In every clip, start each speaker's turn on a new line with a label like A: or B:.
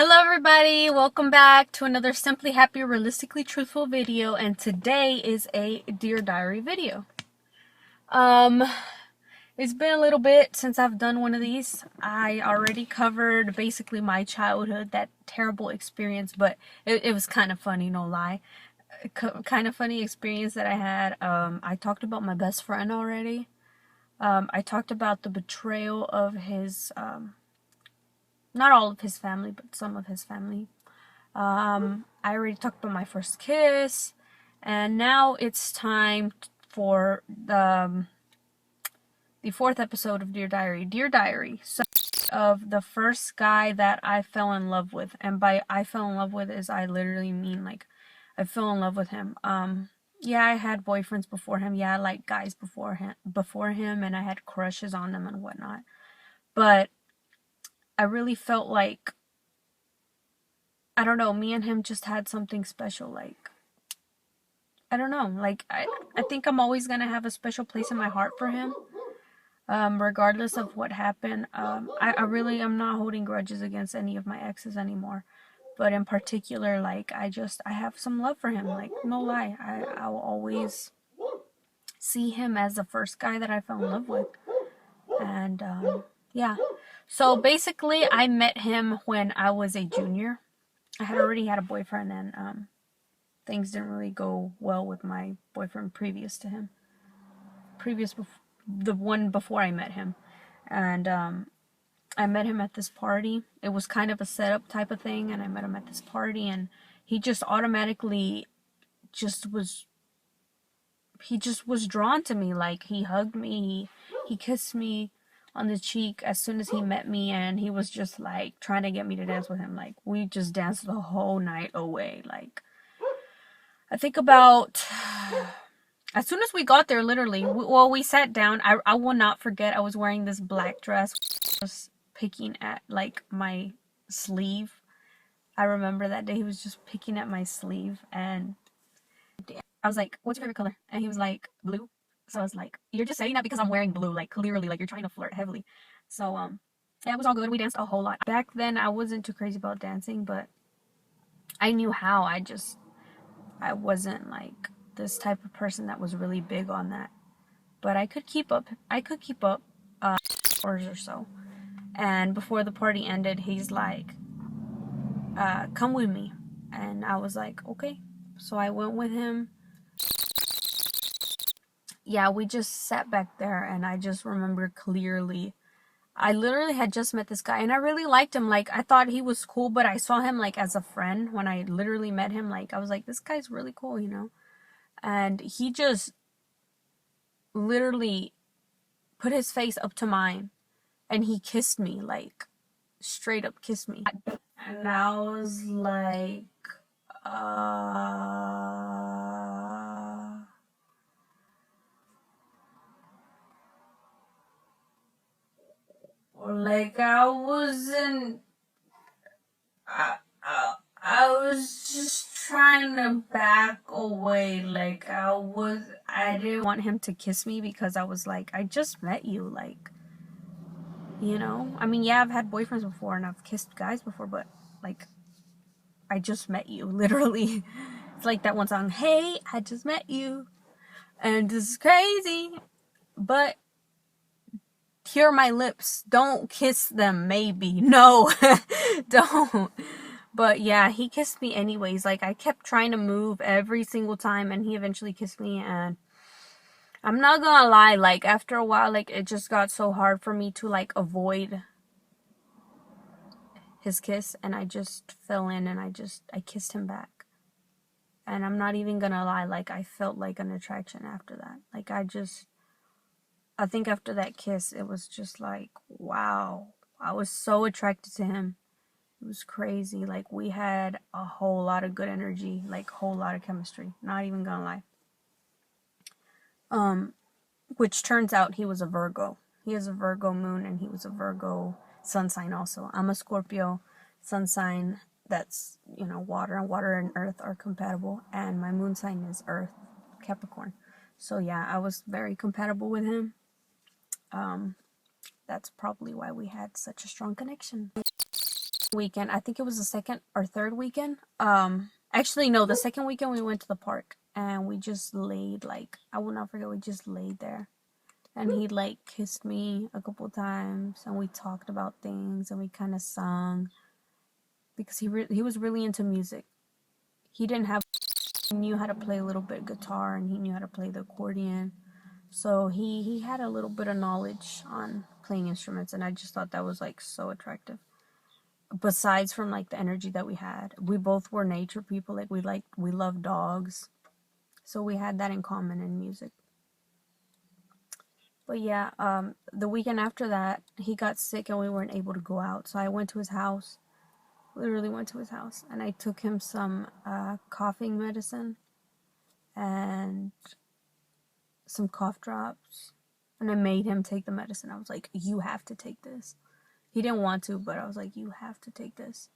A: Hello everybody, welcome back to another Simply Happy Realistically Truthful video, and today is a Dear Diary video. It's been a little bit since I've done one of these. I already covered basically my childhood, that terrible experience, but it was kind of funny, no lie. Kind of funny experience that I had. I talked about my best friend already. I talked about the betrayal of his, not all of his family, but some of his family. I already talked about my first kiss, and now it's time for the fourth episode of Dear Diary. Dear Diary, so of the first guy that I fell in love with, and by I fell in love with is I literally mean like I fell in love with him. Yeah, I had boyfriends before him. Yeah, I liked guys before him, and I had crushes on them and whatnot. But I really felt like, I don't know, me and him just had something special. Like, I don't know, like I think I'm always gonna have a special place in my heart for him, regardless of what happened. I really am not holding grudges against any of my exes anymore, but in particular, like I have some love for him. Like, no lie, I will always see him as the first guy that I fell in love with, and yeah. So basically, I met him when I was a junior. I had already had a boyfriend, and things didn't really go well with my boyfriend previous to him. The one before I met him. And I met him at this party. It was kind of a setup type of thing, and I met him at this party, and he just automatically just was drawn to me. Like, he hugged me, he kissed me on the cheek as soon as he met me, and he was just like trying to get me to dance with him. Like, we just danced the whole night away. Like, I think about, as soon as we got there, literally, we sat down. I will not forget, I was wearing this black dress, was picking at like my sleeve. I remember that day he was just picking at my sleeve, and I was like, "What's your favorite color?" And he was like, "Blue." So I was like, "You're just saying that because I'm wearing blue, like clearly, like you're trying to flirt heavily." So yeah, it was all good. We danced a whole lot. Back then, I wasn't too crazy about dancing, but I knew how. I wasn't like this type of person that was really big on that, but I could keep up. Hours or so. And before the party ended, he's like, "Come with me," and I was like, "Okay." So I went with him. Yeah, we just sat back there, and I just remember clearly. I literally had just met this guy, and I really liked him. Like, I thought he was cool, but I saw him like as a friend when I literally met him. Like, I was like, this guy's really cool, you know? And he just literally put his face up to mine, and he kissed me, like straight up kissed me. And I was like, like I wasn't, I was just trying to back away. Like, I didn't want him to kiss me because I was like, I just met you, like, you know? I mean, yeah, I've had boyfriends before and I've kissed guys before, but like, I just met you, literally. It's like that one song, "Hey, I just met you, and this is crazy, but here are my lips. Don't kiss them, maybe. No, don't." But yeah, he kissed me anyways. Like, I kept trying to move every single time, and he eventually kissed me, and I'm not gonna lie, like, after a while, like, it just got so hard for me to, like, avoid his kiss, and I just fell in, and I kissed him back. And I'm not even gonna lie, like, I felt like an attraction after that. Like, I think after that kiss, it was just like, wow. I was so attracted to him. It was crazy. Like, we had a whole lot of good energy, like, whole lot of chemistry. Not even gonna lie. Which turns out he was a Virgo. He has a Virgo moon, and he was a Virgo sun sign also. I'm a Scorpio sun sign that's, you know, water, and water and earth are compatible, and my moon sign is earth, Capricorn. So yeah, I was very compatible with him. That's probably why we had such a strong connection. weekend, I think it was the second or third weekend. Actually, no, the second weekend we went to the park and we just laid, like, I will not forget, we just laid there. And he like kissed me a couple times and we talked about things and we kind of sung because he was really into music. He didn't have he knew how to play a little bit of guitar and he knew how to play the accordion. So he had a little bit of knowledge on playing instruments and I just thought that was like so attractive. Besides from like the energy that we had, we both were nature people. Like we love dogs, so we had that in common in music. But yeah, the weekend after that, he got sick and we weren't able to go out. So I went to his house, literally went to his house, and I took him some coughing medicine and some cough drops. And I made him take the medicine. I was like, you have to take this. He didn't want to, but I was like, you have to take this.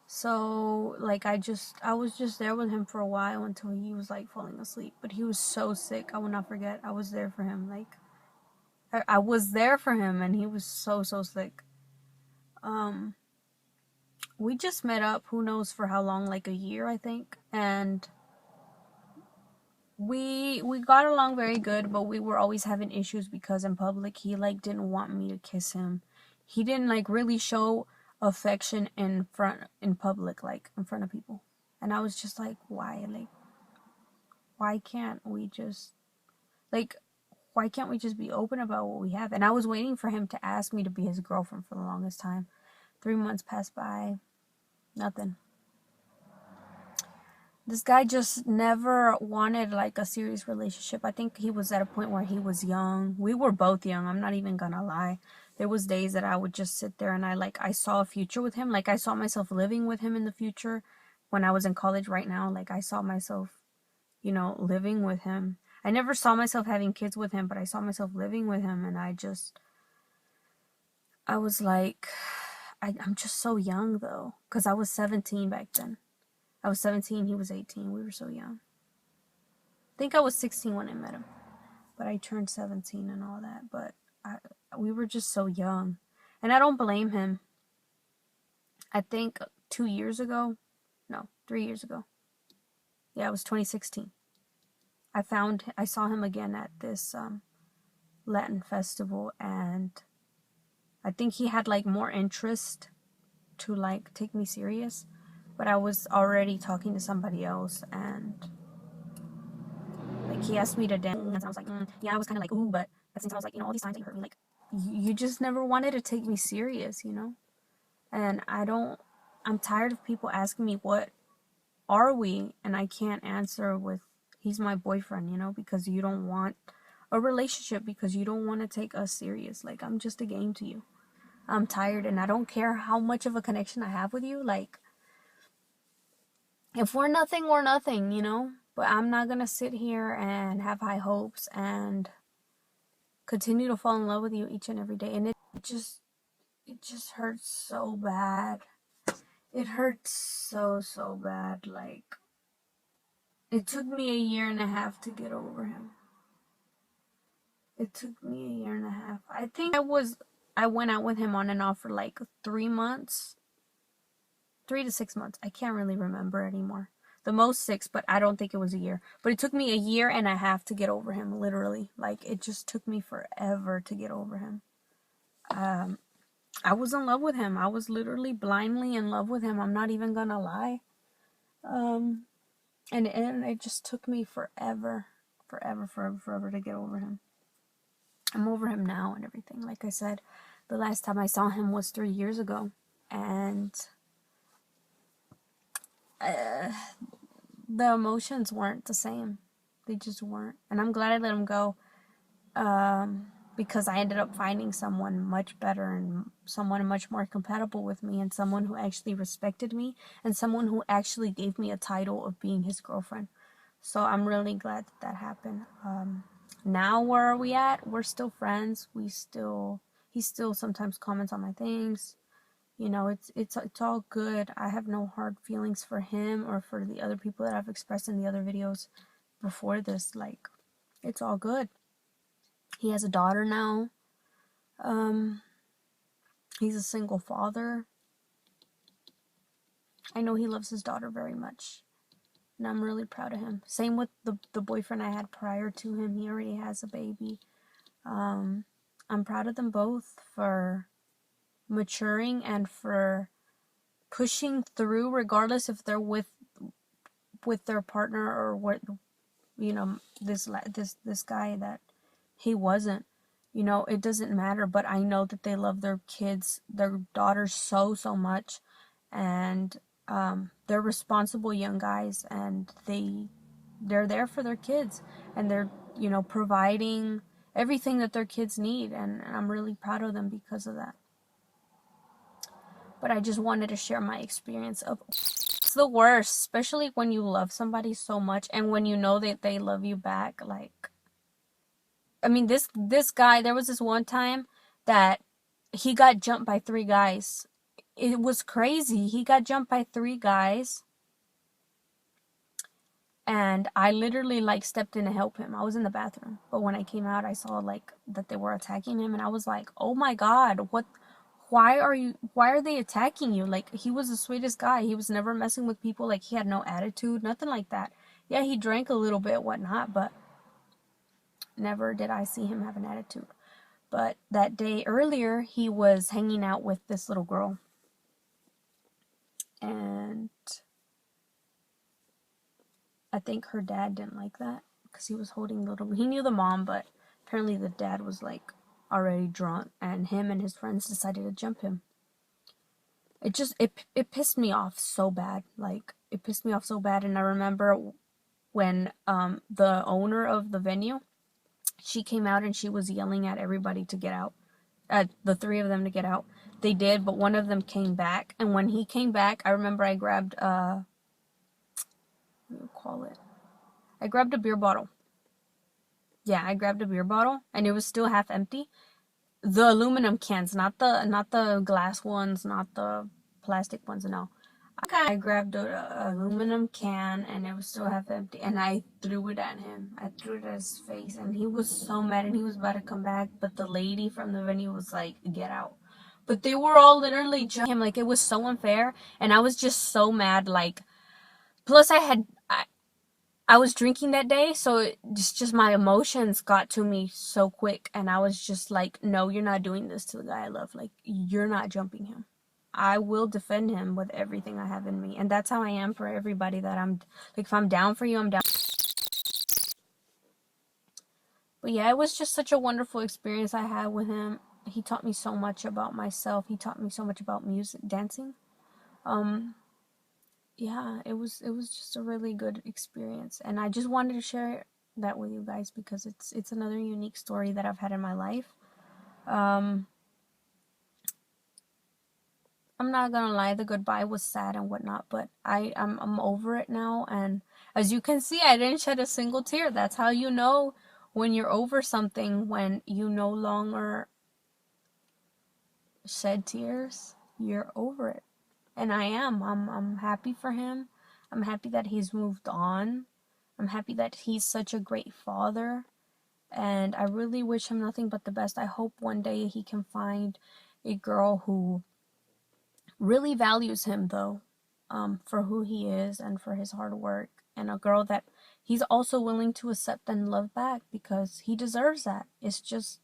A: So, like, I was just there with him for a while until he was like falling asleep. But he was so sick. I will not forget. I was there for him. Like, I was there for him and he was so sick. Um we just met up, who knows for how long, like a year I think, and we got along very good, but we were always having issues because in public he like didn't want me to kiss him. He didn't like really show affection in public, like in front of people. And I was just like, why? Like, why can't we just like why can't we just be open about what we have? And I was waiting for him to ask me to be his girlfriend for the longest time. 3 months passed by, nothing. This guy just never wanted like a serious relationship. I think he was at a point where he was young. We were both young, I'm not even gonna lie. There was days that I would just sit there and I saw a future with him. Like I saw myself living with him in the future when I was in college right now. Like I saw myself, living with him. I never saw myself having kids with him, but I saw myself living with him and I was like, I'm just so young though, because I was 17 back then. I was 17, he was 18. We were so young. I think I was 16 when I met him, but I turned 17 and all that. But we were just so young. And I don't blame him. I think 2 years ago, no, 3 years ago. Yeah, it was 2016. I saw him again at this Latin festival, and I think he had like more interest to like take me serious, but I was already talking to somebody else, and like he asked me to dance and I was like, yeah, I was kind of like, ooh, but at the same time I was like, all these times that you hurt me, like you just never wanted to take me serious. And I'm tired of people asking me what are we, and I can't answer with he's my boyfriend, because you don't want a relationship, because you don't want to take us serious. Like I'm just a game to you. I'm tired and I don't care how much of a connection I have with you. Like, if we're nothing, we're nothing. But I'm not gonna sit here and have high hopes and continue to fall in love with you each and every day. And it just hurts so bad. It hurts so bad. Like, it took me a year and a half to get over him. It took me a year and a half. I think I went out with him on and off for like 3 months. 3 to 6 months. I can't really remember anymore. The most 6, but I don't think it was a year. But it took me a year and a half to get over him, literally. Like, it just took me forever to get over him. I was in love with him. I was literally blindly in love with him. I'm not even gonna lie. And it just took me forever to get over him. I'm over him now and everything. Like I said, the last time I saw him was 3 years ago. And the emotions weren't the same. They just weren't. And I'm glad I let him go, because I ended up finding someone much better and someone much more compatible with me, and someone who actually respected me, and someone who actually gave me a title of being his girlfriend. So I'm really glad that happened. Now where are we at? We're still friends. He still sometimes comments on my things. It's all good. I have no hard feelings for him or for the other people that I've expressed in the other videos before this. Like, it's all good. He has a daughter now. He's a single father. I know he loves his daughter very much. And I'm really proud of him. Same with the boyfriend I had prior to him. He already has a baby. I'm proud of them both for maturing and for pushing through, regardless if they're with their partner or what, you know, this guy that he wasn't. You know, it doesn't matter, but I know that they love their kids, their daughters so much, and they're responsible young guys, and they're there for their kids, and they're, you know, providing everything that their kids need, and I'm really proud of them because of that. But I just wanted to share my experience of it's the worst, especially when you love somebody so much and when you know that they love you back. Like, I mean, this guy, there was this one time that he got jumped by 3 guys. It was crazy. He got jumped by 3 guys. And I literally like stepped in to help him. I was in the bathroom. But when I came out, I saw like that they were attacking him, and I was like, "Oh my God, why are they attacking you?" Like, he was the sweetest guy. He was never messing with people. Like, he had no attitude, nothing like that. Yeah, he drank a little bit, whatnot, but never did I see him have an attitude. But that day earlier, he was hanging out with this little girl. And I think her dad didn't like that because he was holding he knew the mom, but apparently the dad was like already drunk, and him and his friends decided to jump him. It pissed me off so bad. Like, it pissed me off so bad. And I remember when the owner of the venue, she came out and she was yelling at everybody to get out, at the 3 of them to get out. They did, but one of them came back, and when he came back, I remember I grabbed what do you call it? I grabbed a beer bottle. Yeah, I grabbed a beer bottle, and it was still half empty. The aluminum cans, not the glass ones, not the plastic ones, no. I grabbed a aluminum can, and it was still half empty, and I threw it at him. I threw it at his face, and he was so mad, and he was about to come back, but the lady from the venue was like, "Get out." But they were all literally jumping him. Like, it was so unfair, and I was just so mad. Like, plus I was drinking that day, so it's just my emotions got to me so quick, and I was just like, "No, you're not doing this to the guy I love. Like, you're not jumping him. I will defend him with everything I have in me." And that's how I am for everybody that I'm, like, if I'm down for you, I'm down. But yeah, it was just such a wonderful experience I had with him. He taught me so much about myself. He taught me so much about music, dancing. Yeah, it was just a really good experience, and I just wanted to share that with you guys because it's another unique story that I've had in my life. I'm not gonna lie, the goodbye was sad and whatnot, but I'm over it now, and as you can see, I didn't shed a single tear. That's how you know when you're over something, when you no longer shed tears. You're over it. And I am. I'm happy for him. I'm happy that he's moved on. I'm happy that he's such a great father. And I really wish him nothing but the best. I hope one day he can find a girl who really values him, though, for who he is and for his hard work. And a girl that he's also willing to accept and love back, because he deserves that. It's just,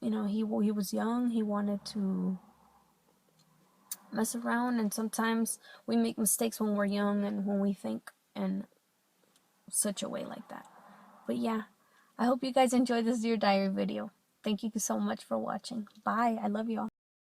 A: you know, he was young. He wanted to mess around, and sometimes we make mistakes when we're young and when we think in such a way like that. But yeah, I hope you guys enjoyed this Dear Diary video. Thank you so much for watching. Bye. I love you all.